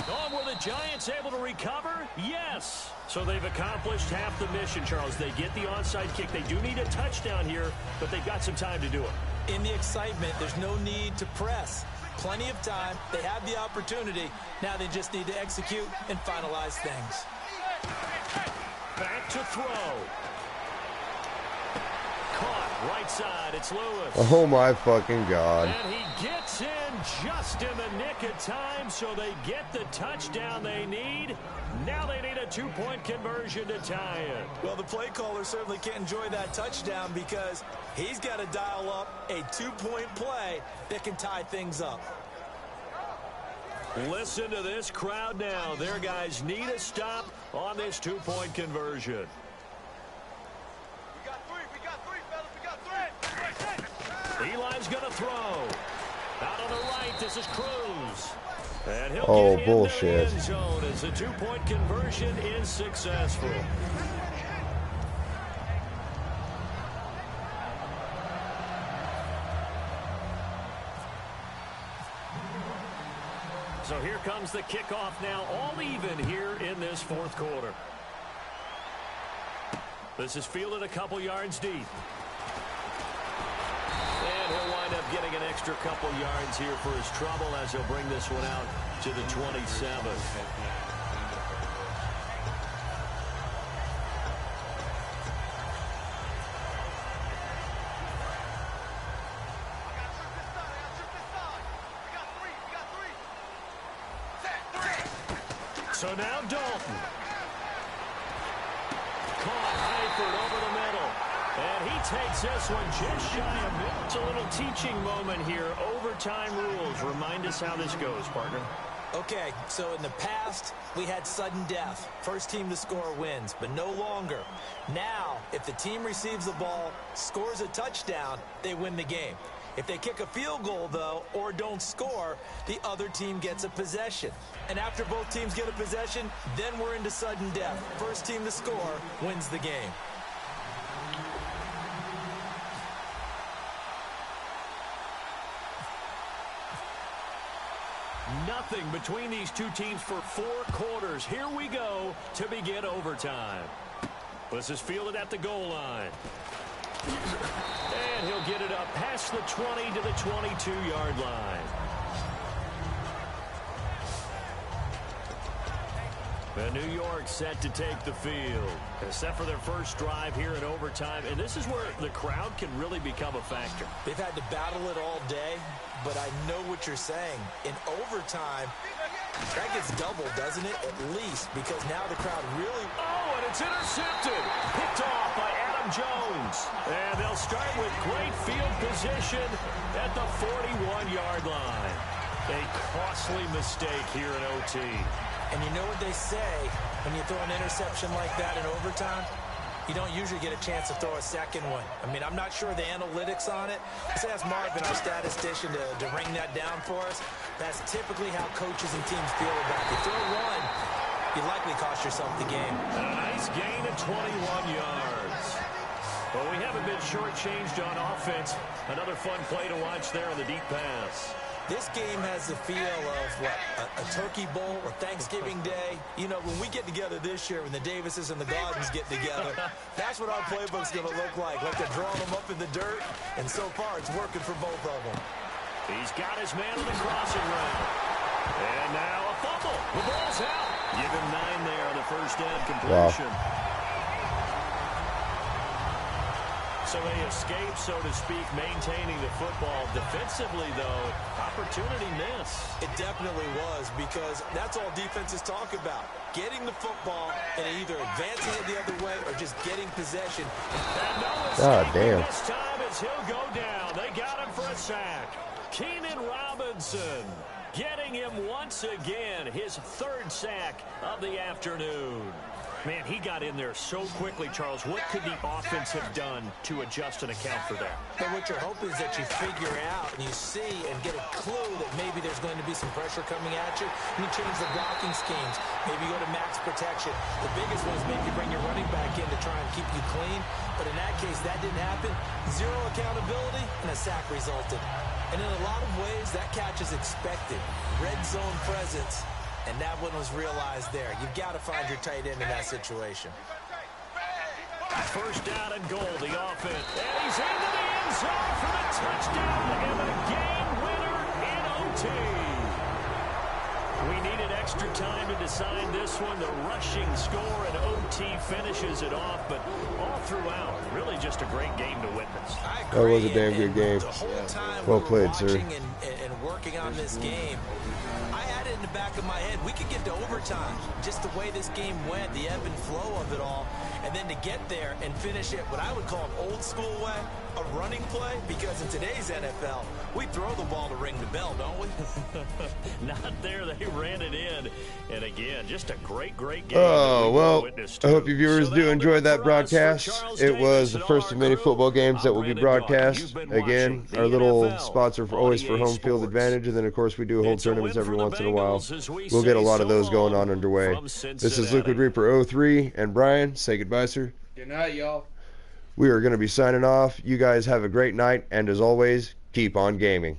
Oh, were the Giants able to recover? Yes. So they've accomplished half the mission, Charles. They get the onside kick. They do need a touchdown here, but they've got some time to do it. In the excitement, there's no need to press. Plenty of time. They have the opportunity. Now they just need to execute and finalize things. Back to throw. Caught right side. It's Lewis. Oh my fucking God. And he gets in just in the nick of time, so they get the touchdown they need. Now they need a 2-point conversion to tie it. Well, the play caller certainly can't enjoy that touchdown because he's got to dial up a 2-point play that can tie things up. Listen to this crowd now. Their guys need a stop on this 2-point conversion. We got 3, fellas. We got 3. Eli's going to throw. Out on the right, this is Cruz. And he'll get bullshit. in the end zone as the 2-point conversion is successful. So here comes the kickoff now, all even here in this 4th quarter. This is fielded a couple yards deep. And he'll wind up getting an extra couple yards here for his trouble as he'll bring this one out to the 27. So now Dalton. Caught Hayford over the middle. And he takes this one just shy of it. It's a little teaching moment here. Overtime rules. Remind us how this goes, partner. Okay, so in the past, we had sudden death. First team to score wins, but no longer. Now, if the team receives the ball, scores a touchdown, they win the game. If they kick a field goal, though, or don't score, the other team gets a possession. And after both teams get a possession, then we're into sudden death. First team to score wins the game. Nothing between these two teams for 4 quarters. Here we go to begin overtime. This is fielded at the goal line. And he'll get it up past the 20 to the 22-yard line. And New York set to take the field. Set for their first drive here in overtime. And this is where the crowd can really become a factor. They've had to battle it all day, but I know what you're saying. In overtime, that gets doubled, doesn't it? At least, because now the crowd really... Oh, and it's intercepted. Picked off by Adam Jones. And they'll start with great field position at the 41-yard line. A costly mistake here in OT. And you know what they say when you throw an interception like that in overtime? you don't usually get a chance to throw a second one. I mean, I'm not sure the analytics on it. Let's ask Marvin, our statistician, to ring that down for us. That's typically how coaches and teams feel about it. You throw one, you likely cost yourself the game. And a nice gain of 21 yards. But we haven't been shortchanged on offense. Another fun play to watch there on the deep pass. This game has the feel of, what, a Turkey Bowl or Thanksgiving Day. You know, when we get together this year, when the Davises and the Gardens get together, that's what our playbook's going to look like they're drawing them up in the dirt, and so far it's working for both of them. He's got his man on the crossing route. And now a fumble. The ball's out. Give him 9 there on the first down completion. Wow. So they escape, so to speak, maintaining the football. Defensively, though, opportunity miss. It definitely was, because that's all defenses talk about. Getting the football and either advancing it the other way or just getting possession. And no God damn. this time as he'll go down. They got him for a sack. Keenan Robinson getting him once again, his 3rd sack of the afternoon. Man, he got in there so quickly, Charles. What could the offense have done to adjust and account for that? But what you're hoping is that you figure out and you see and get a clue that maybe there's going to be some pressure coming at you, and you change the blocking schemes. Maybe you go to max protection. The biggest one is maybe bring your running back in to try and keep you clean. But in that case, that didn't happen. 0 accountability, and a sack resulted. And in a lot of ways, that catch is expected. Red zone presence. And that one was realized there. You've got to find your tight end in that situation. First down and goal, the offense. And he's into the end zone for the touchdown and the game winner in OT. We needed extra time to decide this one. The rushing score and OT finishes it off, but all throughout, really just a great game to witness. That was a damn good game. The whole time Well we were played, sir. watching and working on this game, I had it in the back of my head. We could get to overtime. Just the way this game went, the ebb and flow of it all. And then to get there and finish it what I would call an old school way, a running play, because in today's NFL, we throw the ball to ring the bell, don't we? Not there. They ran it in. And again, just a great game. Oh, well, I hope you viewers do enjoy that broadcast. It was the first of many football games that will be broadcast. Again, our little spots are always for home field advantage, and then, of course, we do hold tournaments every once in a while. We'll get a lot of those going on underway. This is Liquid Reaper 03, and Brian, say goodbye, sir. Good night, y'all. We are going to be signing off. You guys have a great night, and as always, keep on gaming.